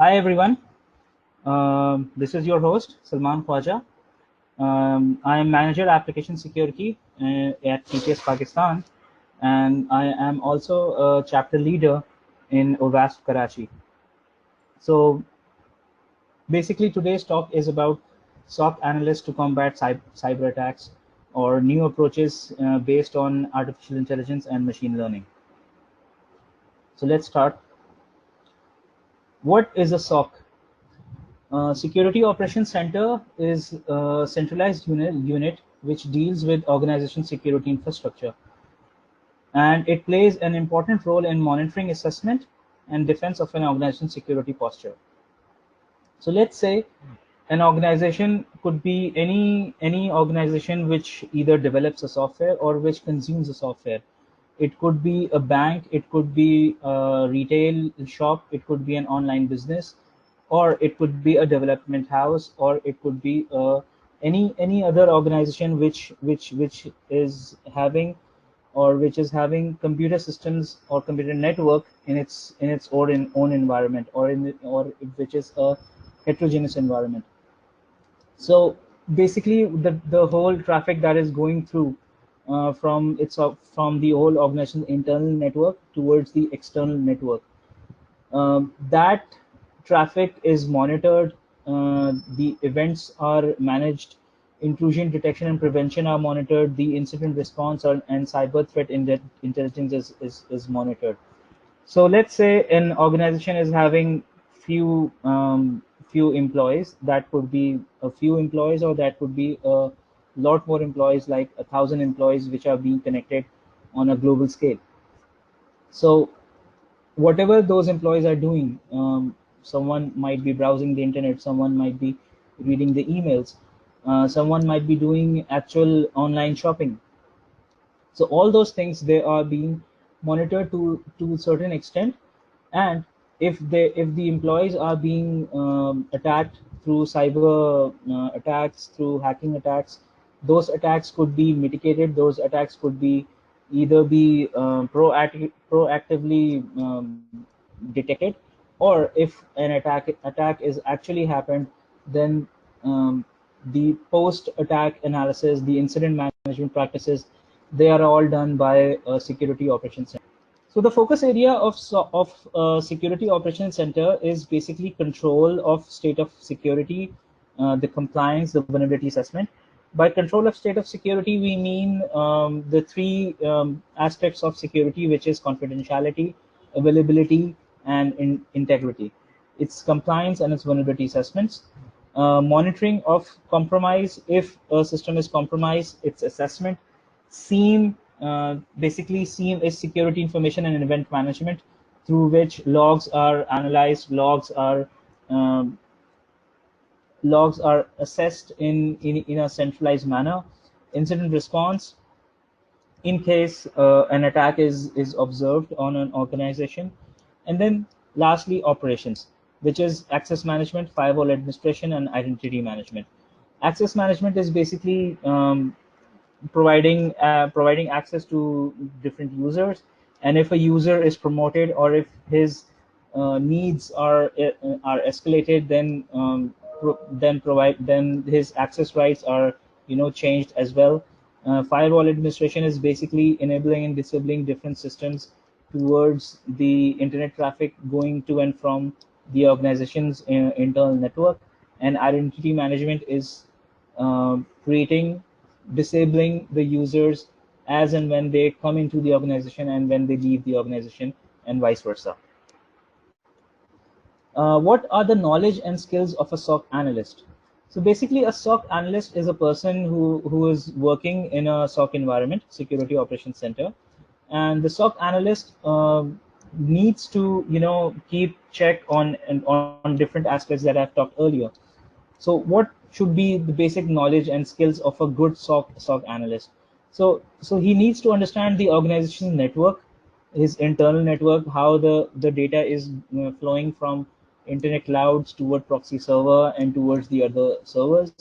Hi everyone, this is your host Salman Khwaja. I am Manager Application Security at TPS Pakistan, and I am also a chapter leader in OWASP Karachi. So basically today's talk is about SOC analysts to combat cyber attacks or new approaches based on artificial intelligence and machine learning. So let's start. What is a SOC? Security Operations Center is a centralized unit which deals with organization security infrastructure, and it plays an important role in monitoring, assessment, and defense of an organization's security posture. So let's say an organization could be any organization which either develops a software or which consumes a software. It could be a bank, it could be a retail shop, it could be an online business, or it could be a development house, or it could be any other organization which is having computer systems or computer network in its own environment, or which is a heterogeneous environment. So basically the whole traffic that is going through from the whole organization's internal network towards the external network, that traffic is monitored, the events are managed, intrusion detection and prevention are monitored, the incident response and cyber threat intelligence is monitored. So let's say an organization is having few employees. That could be a few employees, or that could be a lot more employees, like 1,000 employees, which are being connected on a global scale. So whatever those employees are doing, someone might be browsing the internet, someone might be reading the emails, someone might be doing actual online shopping. So all those things, they are being monitored to a certain extent. And if the employees are being attacked through cyber attacks, through hacking attacks, those attacks could be mitigated. Those attacks could be either be proactively detected, or if an attack is actually happened, then the post attack analysis, the incident management practices, they are all done by a security operations center. So the focus area of Security Operations Center is basically control of state of security, the compliance, the vulnerability assessment. By control of state of security, we mean the three aspects of security, which is confidentiality, availability, and integrity. It's compliance and its vulnerability assessments. Monitoring of compromise. If a system is compromised, its assessment. SIEM, basically SIEM is security information and event management, through which logs are analyzed, logs are assessed in a centralized manner. Incident response, in case an attack is observed on an organization. And then lastly, operations, which is access management, firewall administration, and identity management. Access management is basically providing access to different users, and if a user is promoted, or if his needs are escalated, then his access rights are changed as well. Firewall administration is basically enabling and disabling different systems towards the internet traffic going to and from the organization's internal network. And identity management is disabling the users as and when they come into the organization and when they leave the organization, and vice versa. What are the knowledge and skills of a SOC analyst? So basically, a SOC analyst is a person who is working in a SOC environment, Security Operations Center, and the SOC analyst needs to keep check on different aspects that I've talked earlier. So what should be the basic knowledge and skills of a good SOC analyst? So he needs to understand the organization's network, his internal network, how the data is flowing from internet clouds toward proxy server and towards the other servers.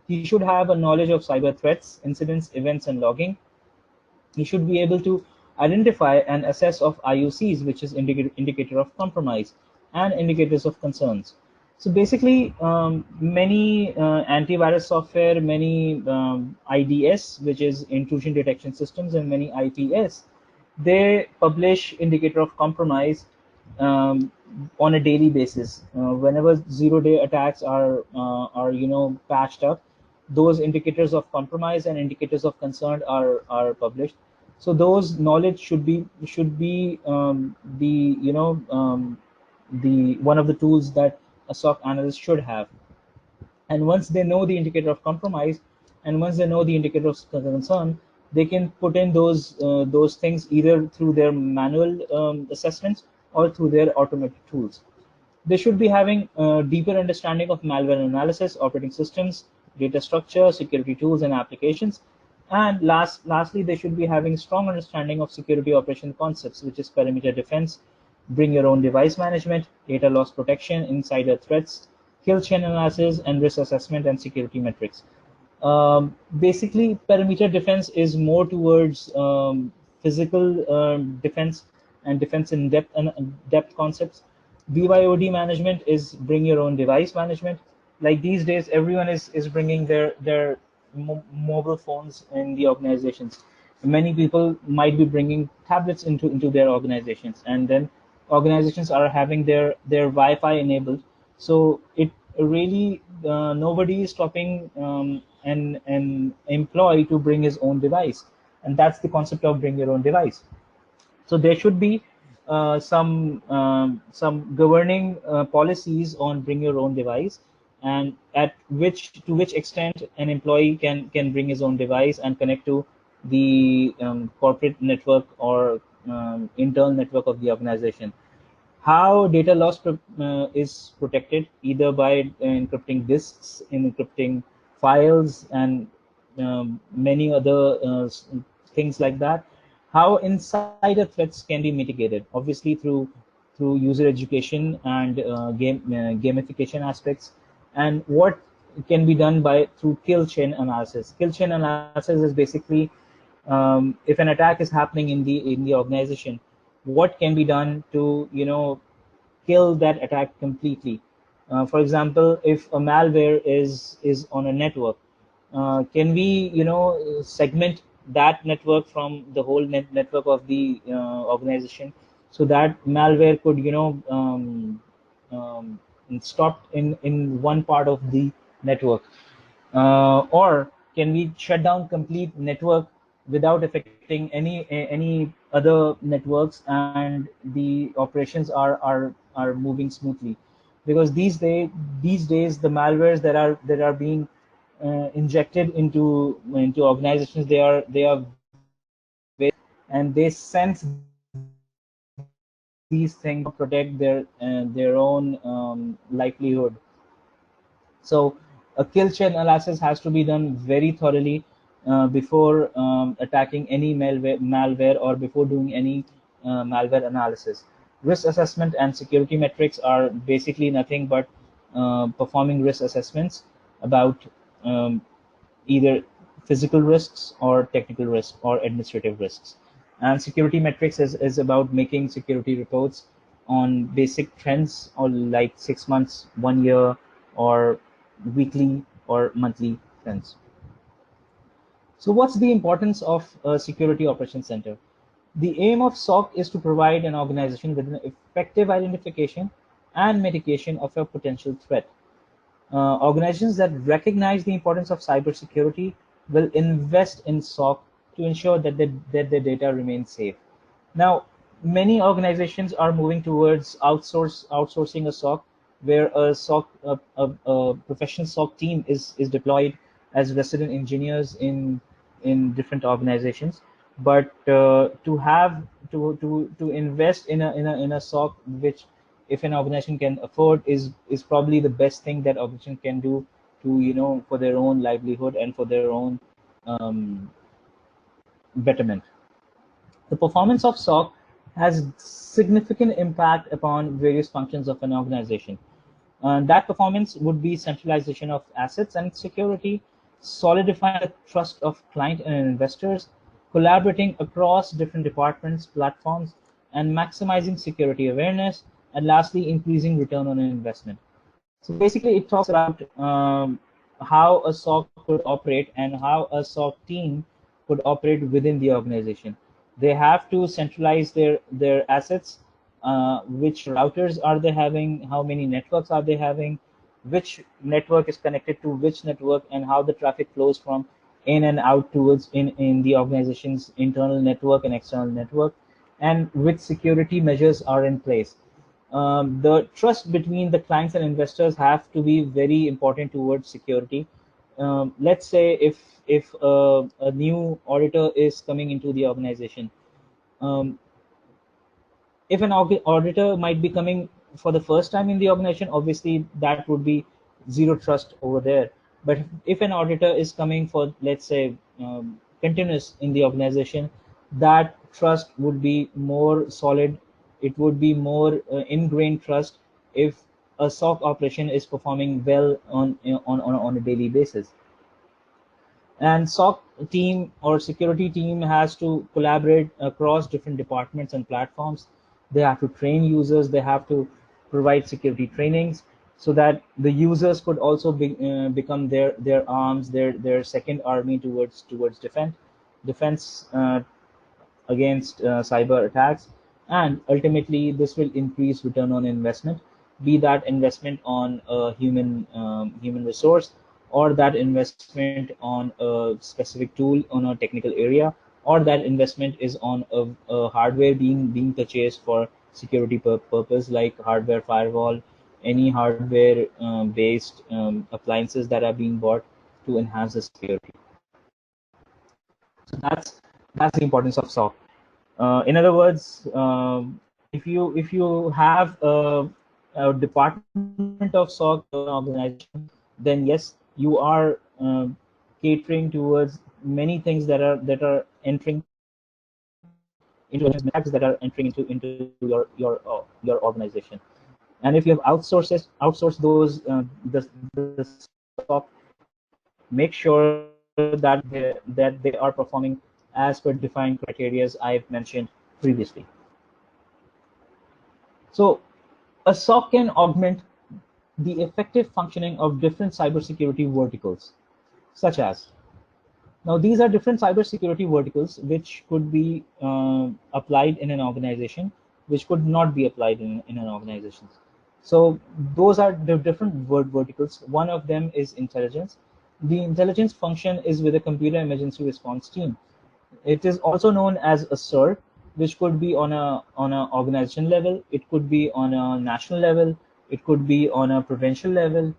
He should have a knowledge of cyber threats, incidents, events, and logging. He should be able to identify and assess of IOCs, which is indicator of compromise. and indicators of concerns. So basically, many antivirus software, many IDS, which is intrusion detection systems, and many IPS, they publish indicator of compromise on a daily basis. Whenever zero-day attacks are patched up, those indicators of compromise and indicators of concern are published. So those knowledge should be the one of the tools that a SOC analyst should have. And once they know the indicator of compromise, and once they know the indicator of concern, they can put in those things either through their manual assessments or through their automated tools. They should be having a deeper understanding of malware analysis, operating systems, data structure, security tools, and applications. And lastly, they should be having strong understanding of security operation concepts, which is perimeter defense, bring your own device management, data loss protection, insider threats, kill chain analysis, and risk assessment and security metrics. Basically, perimeter defense is more towards physical defense and defense in depth concepts. BYOD management is bring your own device management. Like these days, everyone is bringing their mobile phones in the organizations. Many people might be bringing tablets into their organizations, and then organizations are having their Wi-Fi enabled. So it really nobody is stopping an employee to bring his own device, and that's the concept of bring your own device. So there should be some governing policies on bring your own device, and to which extent an employee can bring his own device and connect to the corporate network or internal network of the organization. How data loss is protected, either by encrypting disks, encrypting files, and many other things like that. How insider threats can be mitigated, obviously through user education and gamification aspects, and what can be done through kill chain analysis. Kill chain analysis is basically if an attack is happening in the organization, what can be done to kill that attack completely. For example, if a malware is on a network, can we segment that network from the whole network of the organization, so that malware could stop in one part of the network, or can we shut down complete network without affecting any other networks, and the operations are moving smoothly? Because these days the malwares that are being injected into organizations, they are very, and they sense these things to protect their own livelihood. So a kill chain analysis has to be done very thoroughly before attacking any malware or before doing any malware analysis. Risk assessment and security metrics are basically nothing but performing risk assessments about either physical risks or technical risks or administrative risks. And security metrics is about making security reports on basic trends, or like 6 months, 1 year, or weekly or monthly trends. So what's the importance of a security operations center? The aim of SOC is to provide an organization with an effective identification and mitigation of a potential threat. Organizations that recognize the importance of cybersecurity will invest in SOC to ensure that their data remains safe. Now, many organizations are moving towards outsourcing a SOC, where a professional SOC team is deployed as resident engineers in different organizations. But to invest in a SOC, which if an organization can afford, is probably the best thing that organization can do to for their own livelihood and for their own betterment. The performance of SOC has significant impact upon various functions of an organization. That performance would be centralization of assets and security, solidifying the trust of client and investors, collaborating across different departments, platforms, and maximizing security awareness, and lastly, increasing return on investment. So basically, it talks about how a SOC could operate and how a SOC team could operate within the organization. They have to centralize their assets. Which routers are they having? How many networks are they having? Which network is connected to which network, and how the traffic flows from in and out towards in the organization's internal network and external network, and which security measures are in place. The trust between the clients and investors have to be very important towards security. Let's say if a new auditor is coming into the organization, um, if an auditor might be coming for the first time in the organization, obviously that would be zero trust over there. But if an auditor is coming for, let's say, continuous in the organization, that trust would be more solid. It would be more ingrained trust if a SOC operation is performing well on a daily basis. And SOC team or security team has to collaborate across different departments and platforms. They have to train users. They have to provide security trainings so that the users could also become their arms, their second army towards defense against cyber attacks. And ultimately, this will increase return on investment, be that investment on a human resource, or that investment on a specific tool on a technical area, or that investment is on a hardware being purchased for security purpose, like hardware firewall, any hardware based appliances that are being bought to enhance the security. So that's the importance of SOC. In other words, if you have a department of SOC organization, then yes, you are catering towards many things that are entering into attacks that are entering into your organization. And if you have outsourced those the SOC, make sure that they are performing as per defined criteria I've mentioned previously. So a SOC can augment the effective functioning of different cybersecurity verticals, such as, now these are different cybersecurity verticals which could be applied in an organization, which could not be applied in an organization. So those are the different verticals. One of them is intelligence. The intelligence function is with a computer emergency response team. It is also known as a CERT, which could be on a organization level. It could be on a national level. It could be on a provincial level.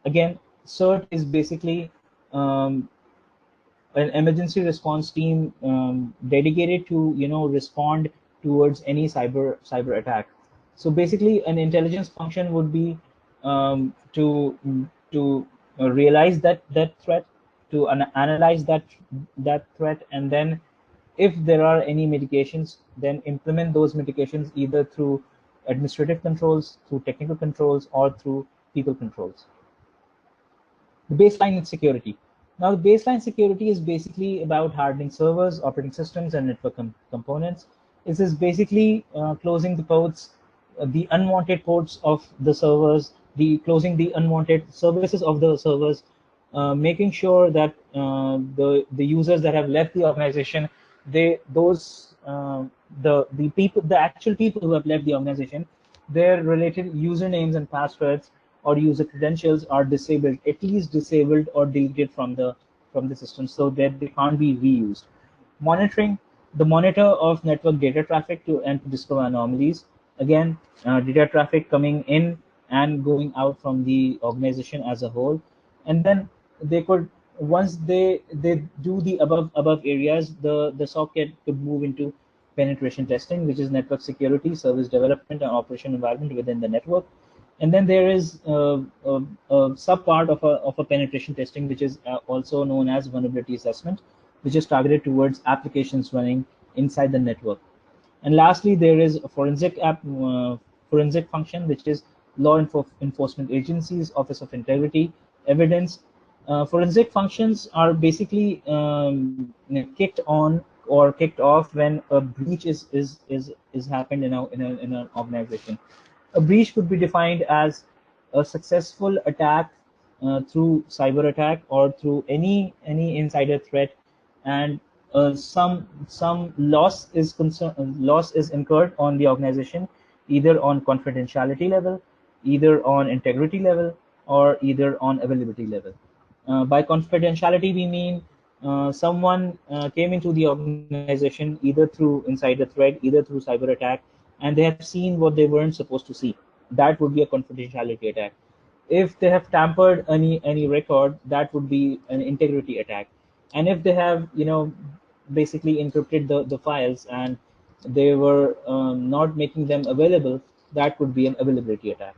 Again, CERT is basically an emergency response team dedicated to respond towards any cyber attack. So basically, an intelligence function would be to realize that threat, to analyze that threat, and then if there are any mitigations, then implement those mitigations either through administrative controls, through technical controls, or through people controls. The baseline in security. Now, the baseline security is basically about hardening servers, operating systems, and network components. This is basically closing the ports, the unwanted ports of the servers, closing the unwanted services of the servers, making sure that the users that have left the organization, the actual people who have left the organization, their related usernames and passwords or user credentials are disabled, at least disabled or deleted from the system, so that they can't be reused. Monitoring, the monitor of network data traffic to discover anomalies. Again, data traffic coming in and going out from the organization as a whole. And then they could, once they do the above areas, the SOC could move into penetration testing, which is network security, service development, and operation environment within the network. And then there is a sub part of a penetration testing, which is also known as vulnerability assessment, which is targeted towards applications running inside the network. And lastly, there is a forensic function, which is law enforcement agencies, Office of Integrity, evidence. Forensic functions are basically kicked on or kicked off when a breach is happened in an organization. A breach could be defined as a successful attack through cyber attack or through any insider threat, and some loss is incurred on the organization, either on confidentiality level, either on integrity level, or either on availability level. By confidentiality, we mean someone came into the organization either through insider threat, either through cyber attack, and they have seen what they weren't supposed to see. That would be a confidentiality attack. If they have tampered any record, that would be an integrity attack. And if they have basically encrypted the files and they were not making them available, that would be an availability attack.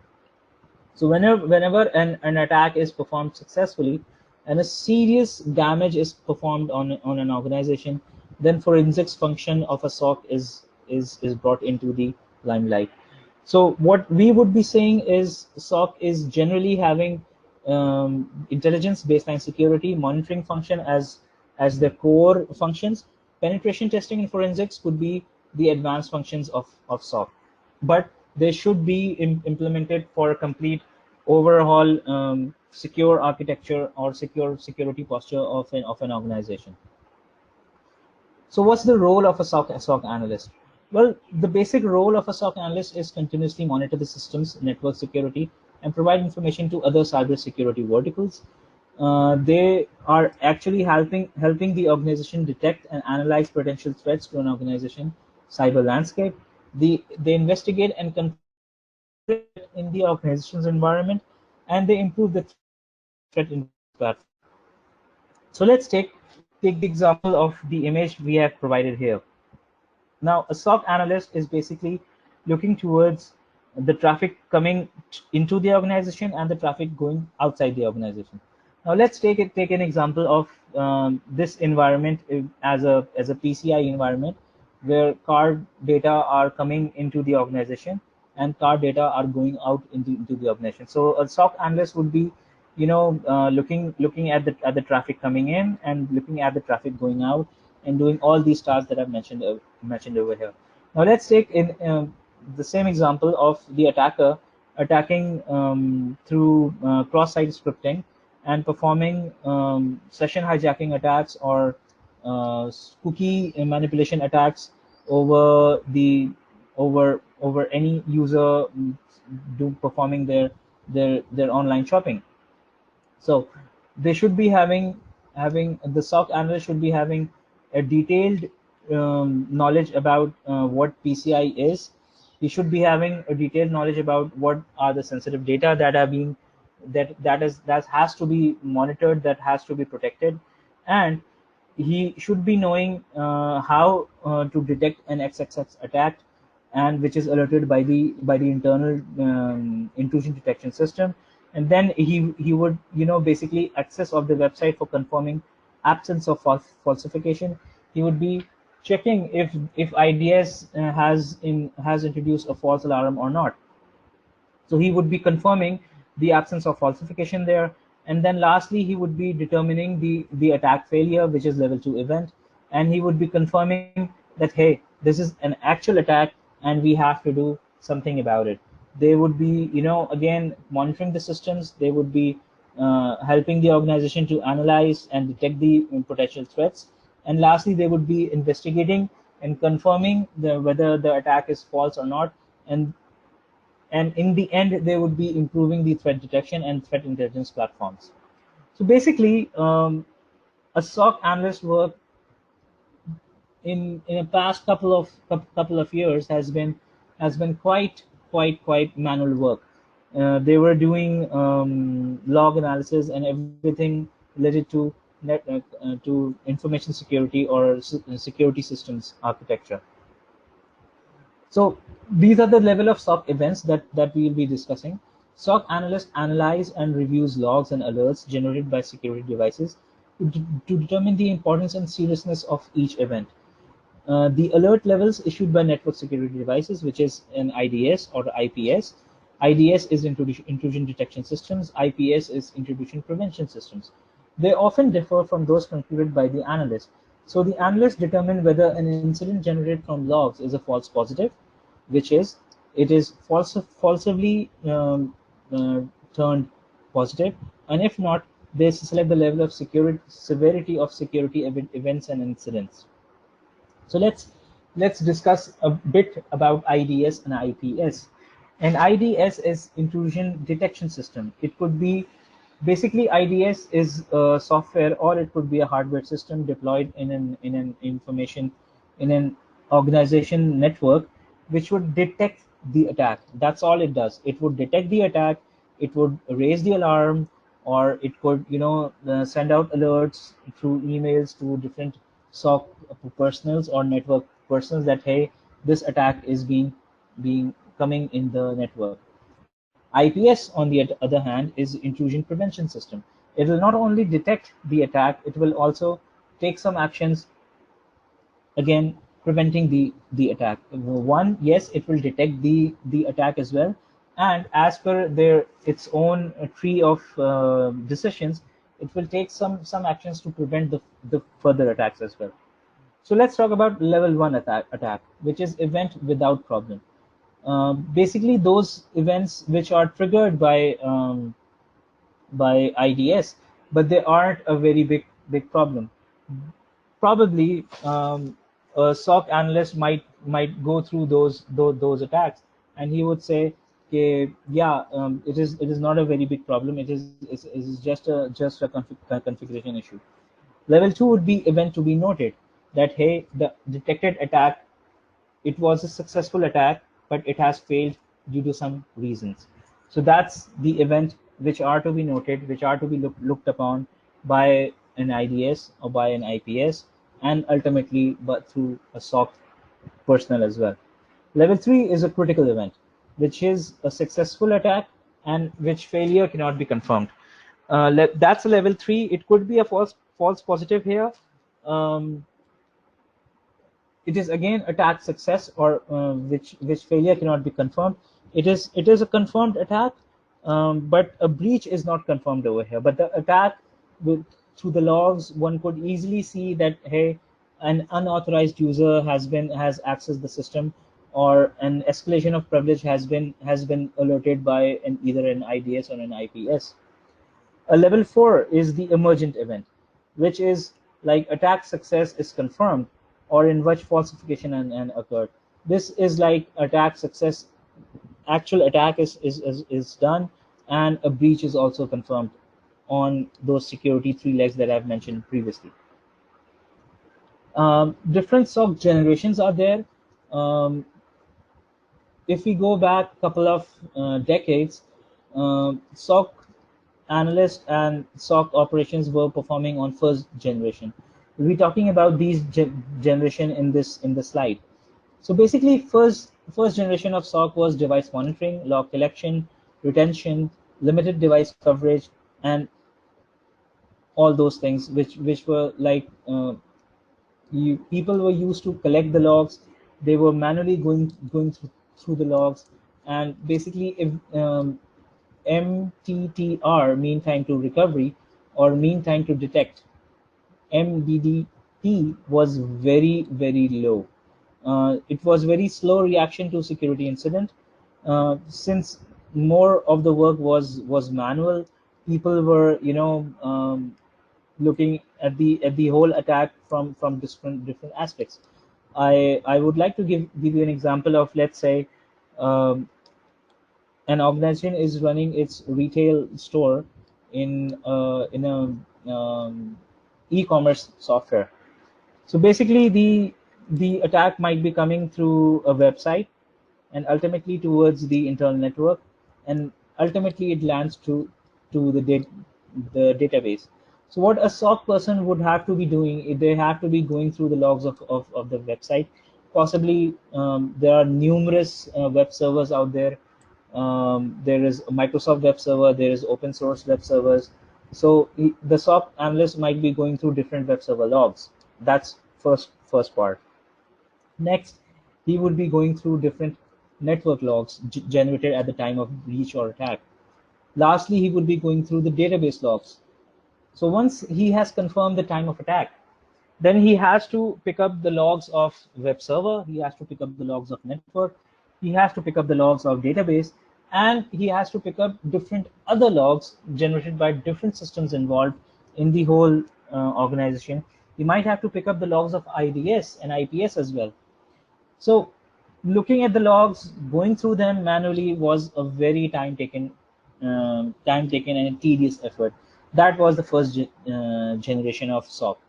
So whenever an attack is performed successfully and a serious damage is performed on an organization, then forensics function of a SOC is brought into the limelight. So what we would be saying is SOC is generally having intelligence, baseline security, monitoring function as the core functions. Penetration testing and forensics could be the advanced functions of SOC, but they should be implemented for a complete overhaul secure architecture or security posture of an organization. So what's the role of a SOC analyst? Well, the basic role of a SOC analyst is continuously monitor the system's network security and provide information to other cybersecurity verticals. They are actually helping the organization detect and analyze potential threats to an organization cyber landscape. They investigate and confirm in the organization's environment, and they improve the threat in platform. So let's take the example of the image we have provided here. Now, a SOC analyst is basically looking towards the traffic coming into the organization and the traffic going outside the organization. Now, let's take an example of this environment as a PCI environment, where card data are coming into the organization and card data are going out into the organization. So a SOC analyst would be, looking at the traffic coming in and looking at the traffic going out and doing all these tasks that I've mentioned over here. Now let's take in the same example of the attacker attacking through cross-site scripting and performing session hijacking attacks or cookie manipulation attacks over any user performing their online shopping. So they should be having the SOC analyst should be having a detailed knowledge about what PCI is. He should be having a detailed knowledge about what are the sensitive data that are being that has to be monitored, that has to be protected, and he should be knowing how to detect an XXX attack, and which is alerted by the internal intrusion detection system. And then he would basically access of the website for confirming absence of falsification. He would be checking if IDS has introduced a false alarm or not. So he would be confirming the absence of falsification there. And then lastly, he would be determining the attack failure, which is level 2 event, and he would be confirming that, hey, this is an actual attack and we have to do something about it. They would be again monitoring the systems. They would be helping the organization to analyze and detect the potential threats, and lastly they would be investigating and confirming whether the attack is false or not, and in the end they would be improving the threat detection and threat intelligence platforms. So basically a SOC analyst work in a past couple of years has been quite manual work. They were doing log analysis and everything related to to information security or security systems architecture. So these are the level of SOC events that we will be discussing. SOC analysts analyze and reviews logs and alerts generated by security devices to determine the importance and seriousness of each event. The alert levels issued by network security devices, which is an IDS or IPS. IDS is intrusion detection systems. IPS is intrusion prevention systems. They often differ from those concluded by the analyst. So the analyst determine whether an incident generated from logs is a false positive, which is it is falsely turned positive, and if not, they select the level of severity of security events and incidents. So let's discuss a bit about IDS and IPS. And IDS is intrusion detection system. It could be basically IDS is a software, or it could be a hardware system deployed in an information in an organization network, which would detect the attack. That's all it does. It would detect the attack. It would raise the alarm, or it could send out alerts through emails to different SOC personals or network persons that hey, this attack is being coming in the network. IPS, on the other hand, is intrusion prevention system. It will not only detect the attack, it will also take some actions, again preventing the attack. One, yes, it will detect the attack as well, and as per their its own tree of decisions, it will take some actions to prevent the further attacks as well. So let's talk about level 1 attack, which is event without problem. Basically, those events which are triggered by IDS, but they aren't a very big problem. Probably a SOC analyst might go through those attacks, and he would say, okay, yeah, it is not a very big problem. It is just a configuration issue. Level 2 would be event to be noted, that hey, the detected attack, it was a successful attack, but it has failed due to some reasons. So that's the event which are to be noted, which are to be looked upon by an IDS or by an IPS, and ultimately but through a SOC personnel as well. Level 3 is a critical event, which is a successful attack and which failure cannot be confirmed. That's a level 3. It could be a false positive here. It is again attack success, or which failure cannot be confirmed. It is a confirmed attack, but a breach is not confirmed over here. But the attack through the logs, one could easily see that hey, an unauthorized user has accessed the system, or an escalation of privilege has been alerted by either an IDS or an IPS. A level 4 is the emergent event, which is like attack success is confirmed, or in which falsification and occurred. This is like attack success, actual attack is done, and a breach is also confirmed on those security 3 legs that I've mentioned previously. Different SOC generations are there. If we go back a couple of decades, SOC analysts and SOC operations were performing on first generation. We'll be talking about these generation in the slide. So basically, first generation of SOC was device monitoring, log collection, retention, limited device coverage, and all those things, which were like people were used to collect the logs. They were manually going through the logs, and basically, if MTTR, mean time to recovery, or mean time to detect, MDDT, was very low. It was very slow reaction to security incident. Since more of the work was manual, people were looking at the whole attack from different aspects. I would like to give you an example of, let's say, an organization is running its retail store in a e-commerce software. So basically, the attack might be coming through a website, and ultimately towards the internal network, and ultimately it lands to the database. So what a SOC person would have to be doing, they have to be going through the logs of the website. Possibly there are numerous web servers out there. There is a Microsoft web server, there is open source web servers. So the SOC analyst might be going through different web server logs. That's first part. Next, he would be going through different network logs generated at the time of breach or attack. Lastly, he would be going through the database logs. So once he has confirmed the time of attack, Then he has to pick up the logs of web server, he has to pick up the logs of network, he has to pick up the logs of database, and he has to pick up different other logs generated by different systems involved in the whole organization. He might have to pick up the logs of IDS and IPS as well. So looking at the logs, going through them manually was a very time taken and a tedious effort. That was the first generation of SOC.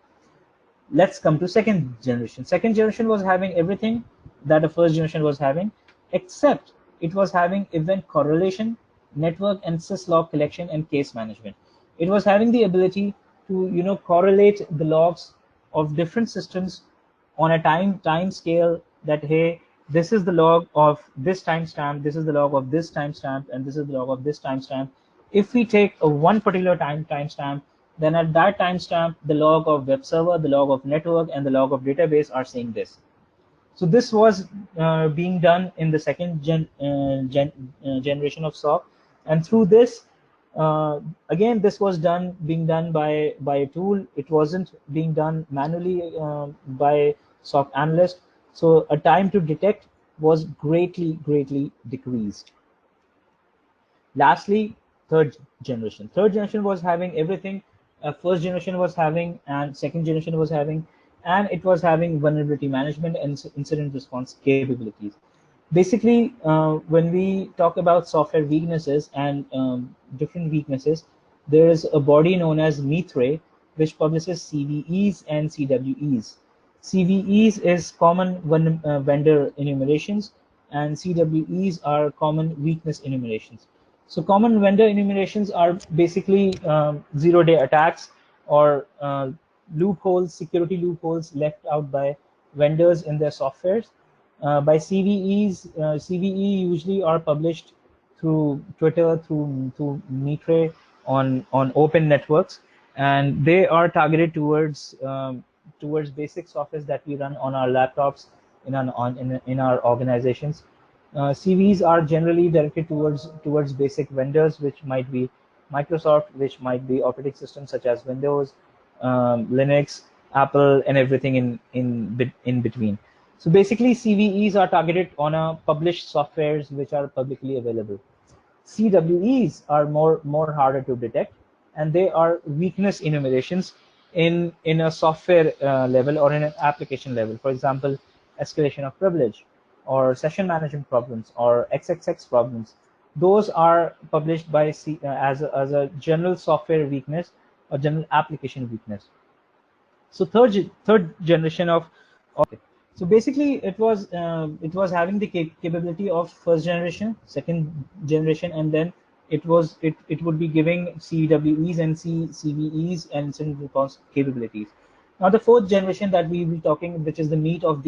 Let's come to second generation. Second generation was having everything that the first generation was having, except it was having event correlation, network and syslog collection, and case management. It was having the ability to correlate the logs of different systems on a time scale, that hey, this is the log of this timestamp, this is the log of this timestamp, and this is the log of this timestamp. If we take a one particular timestamp, then at that timestamp, the log of web server, the log of network, and the log of database are saying this. So this was being done in the second generation of SOC, and through this, again, this was being done by a tool. It wasn't being done manually by SOC Analyst. So a time to detect was greatly decreased. Lastly, third generation. Third generation was having everything first generation was having and second generation was having, and it was having vulnerability management and incident response capabilities. Basically, when we talk about software weaknesses and different weaknesses, there is a body known as MITRE, which publishes CVEs and CWEs. CVEs is common vendor enumerations, and CWEs are common weakness enumerations. So common vendor enumerations are basically zero-day attacks or loopholes, security loopholes left out by vendors in their softwares. By CVEs, CVE usually are published through Twitter, through Mitre on open networks, and they are targeted towards basic softwares that we run on our laptops in our organizations. CVs are generally directed towards basic vendors, which might be Microsoft, which might be operating systems such as Windows, Linux, Apple, and everything in between. So basically, CVEs are targeted on published softwares which are publicly available. CWEs are more harder to detect, and they are weakness enumerations in a software level or in an application level. For example, escalation of privilege, or session management problems, or XXX problems. Those are published by as a general software weakness or general application weakness. So third generation of so basically it was having the capability of first generation, second generation, and then it would be giving CWEs and CVEs and incident response capabilities. Now the fourth generation that we will be talking, which is the meat of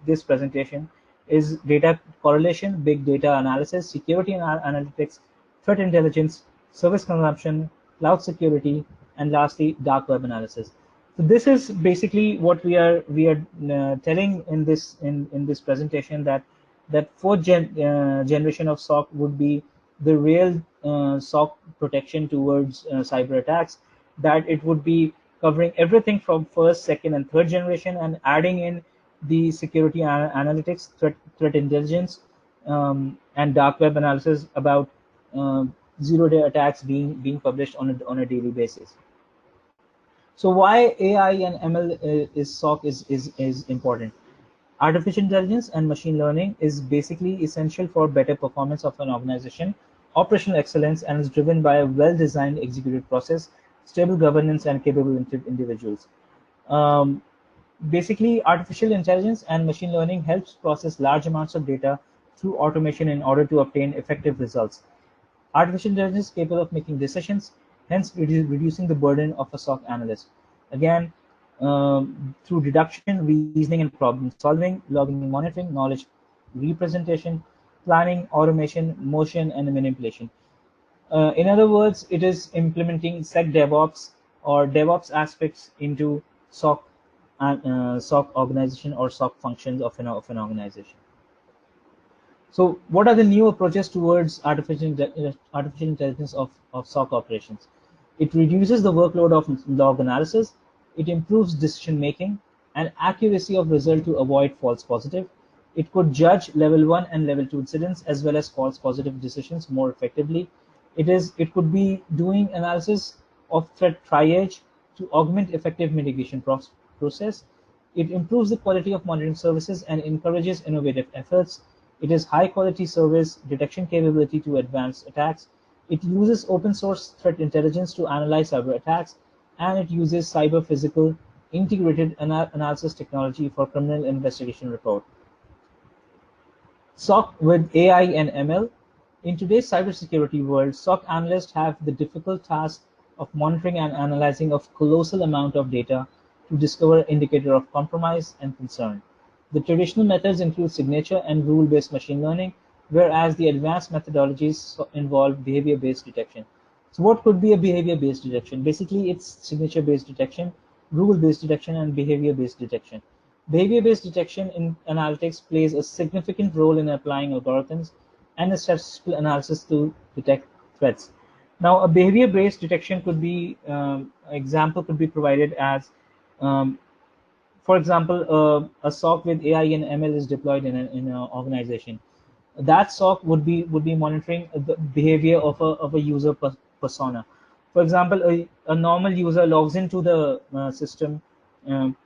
this presentation, is data correlation, big data analysis, security and analytics, threat intelligence, service consumption, cloud security, and lastly, dark web analysis. So this is basically what we are telling in this presentation, that fourth generation of SOC would be the real SOC protection towards cyber attacks. That it would be covering everything from first, second, and third generation, and adding in the security analytics, threat intelligence, and dark web analysis about zero-day attacks being published on a daily basis. So why AI and ML SOC is important? Artificial intelligence and machine learning is basically essential for better performance of an organization, operational excellence, and is driven by a well-designed executed process, stable governance, and capable individuals. Basically, artificial intelligence and machine learning helps process large amounts of data through automation in order to obtain effective results. Artificial intelligence is capable of making decisions, hence reducing the burden of a SOC analyst. Again, through deduction, reasoning, and problem solving, logging, monitoring, knowledge representation, planning, automation, motion, and manipulation. In other words, it is implementing SecDevOps or DevOps aspects into SOC organization or SOC functions of an organization. So what are the new approaches towards artificial intelligence of SOC operations? It reduces the workload of log analysis, it improves decision making, and accuracy of result to avoid false positive. It could judge level 1 and level 2 incidents as well as false positive decisions more effectively. It could be doing analysis of threat triage to augment effective mitigation process. It improves the quality of monitoring services and encourages innovative efforts. It is high quality service detection capability to advance attacks. It uses open source threat intelligence to analyze cyber attacks, and it uses cyber physical integrated analysis technology for criminal investigation report. SOC with AI and ML. In today's cybersecurity world, SOC analysts have the difficult task of monitoring and analyzing a colossal amount of data to discover indicator of compromise and concern. The traditional methods include signature and rule-based machine learning, whereas the advanced methodologies involve behavior-based detection. So what could be a behavior-based detection? Basically, it's signature-based detection, rule-based detection, and behavior-based detection. Behavior-based detection in analytics plays a significant role in applying algorithms and a statistical analysis to detect threats. Now, a behavior-based detection could be, example could be provided as, for example, a SOC with AI and ML is deployed in an organization. That SOC would be monitoring the behavior of a user persona. For example, a normal user logs into the system,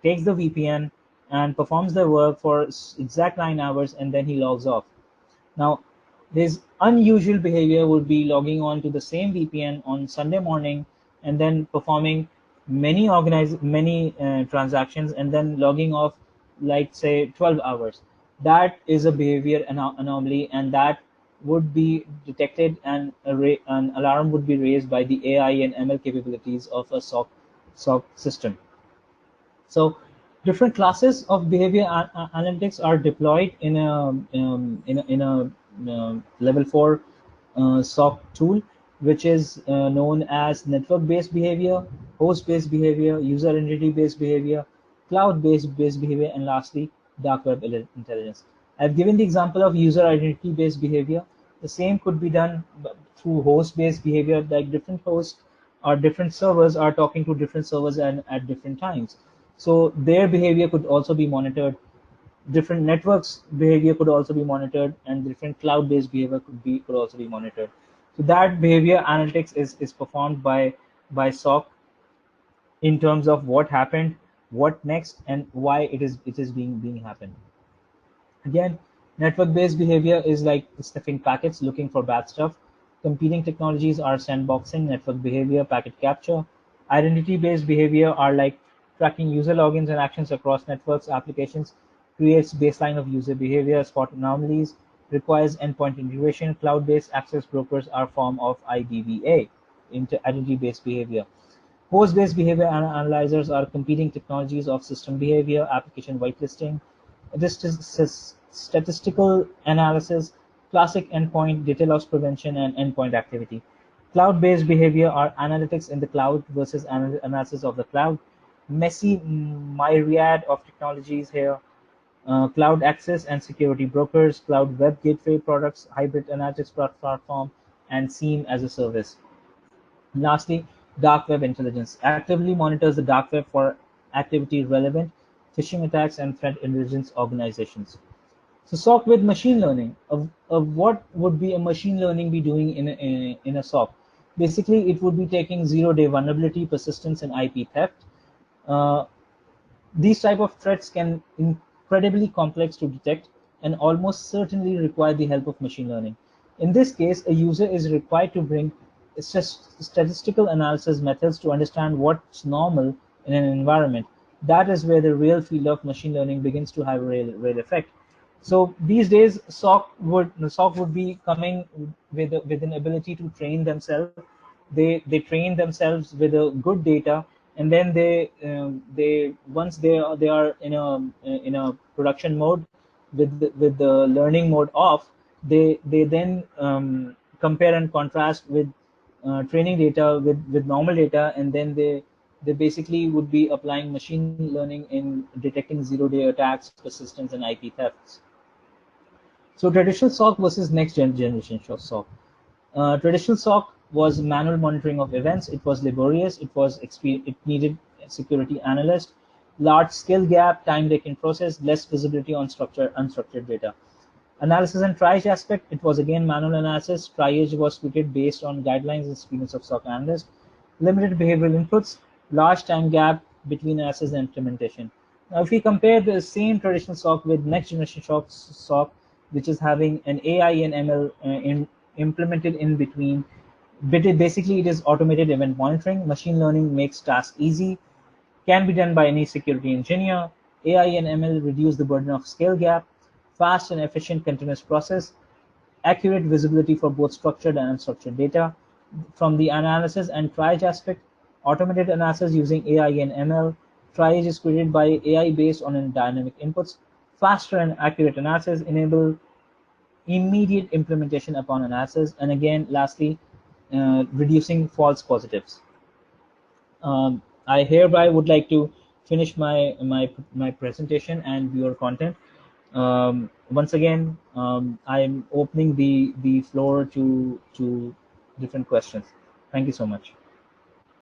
takes the VPN, and performs their work for exact 9 hours, and then he logs off. Now, his unusual behavior would be logging on to the same VPN on Sunday morning and then performing many transactions and then logging off, like say 12 hours. That is a behavior anomaly, and that would be detected, and an alarm would be raised by the AI and ML capabilities of a SOC system. So different classes of behavior analytics are deployed in a level 4 SOC tool, which is known as network-based behavior, host-based behavior, user entity-based behavior, cloud-based behavior, and lastly, dark web intelligence. I've given the example of user identity-based behavior. The same could be done through host-based behavior, like different hosts or different servers are talking to different servers and at different times. So their behavior could also be monitored. Different networks behavior could also be monitored, and different cloud-based behavior could also be monitored. So that behavior analytics is performed by SOC in terms of what happened, what next, and why it is being happened. Again, network-based behavior is like sniffing packets, looking for bad stuff. Competing technologies are sandboxing, network behavior, packet capture. Identity-based behavior are like tracking user logins and actions across networks, applications, creates baseline of user behavior, spot anomalies, requires endpoint integration. Cloud-based access brokers are a form of IBBA, identity-based behavior. Host-based behavior analyzers are competing technologies of system behavior, application whitelisting, statistical analysis, classic endpoint, data loss prevention, and endpoint activity. Cloud-based behavior are analytics in the cloud versus analysis of the cloud. Messy myriad of technologies here. Cloud access and security brokers, cloud web gateway products, hybrid analytics platform, and SIEM as a service. And lastly, dark web intelligence actively monitors the dark web for activity relevant phishing attacks and threat intelligence organizations. So SOC with machine learning. What would be a machine learning be doing in a SOC? Basically, it would be taking zero-day vulnerability, persistence, and IP theft. These type of threats can incredibly complex to detect and almost certainly require the help of machine learning. In this case, a user is required to bring statistical analysis methods to understand what's normal in an environment. That is where the real field of machine learning begins to have a real effect. So these days, SOC would be coming with an ability to train themselves. They train themselves with a good data, and then they once they are in a production mode with the learning mode off, they then compare and contrast with training data with normal data, and then they basically would be applying machine learning in detecting zero-day attacks, persistence, and IP thefts. So traditional SOC versus next generation SOC. Traditional SOC was manual monitoring of events. It was laborious. It needed security analysts. large skill gap, time they can process, less visibility on unstructured data. Analysis and triage aspect, it was again manual analysis. Triage was tweaked based on guidelines and experience of SOC analysts. Limited behavioral inputs, large time gap between analysis and implementation. Now, if we compare the same traditional SOC with next generation SOC, which is having an AI and ML implemented in between, but basically it is automated event monitoring. Machine learning makes tasks easy, can be done by any security engineer. AI and ML reduce the burden of skill gap, fast and efficient continuous process, accurate visibility for both structured and unstructured data. From the analysis and triage aspect, automated analysis using AI and ML. Triage is created by AI based on dynamic inputs. Faster and accurate analysis enable immediate implementation upon analysis. And again, lastly, reducing false positives. I hereby would like to finish my presentation and viewer content. Once again, I'm opening the floor to different questions. Thank you so much.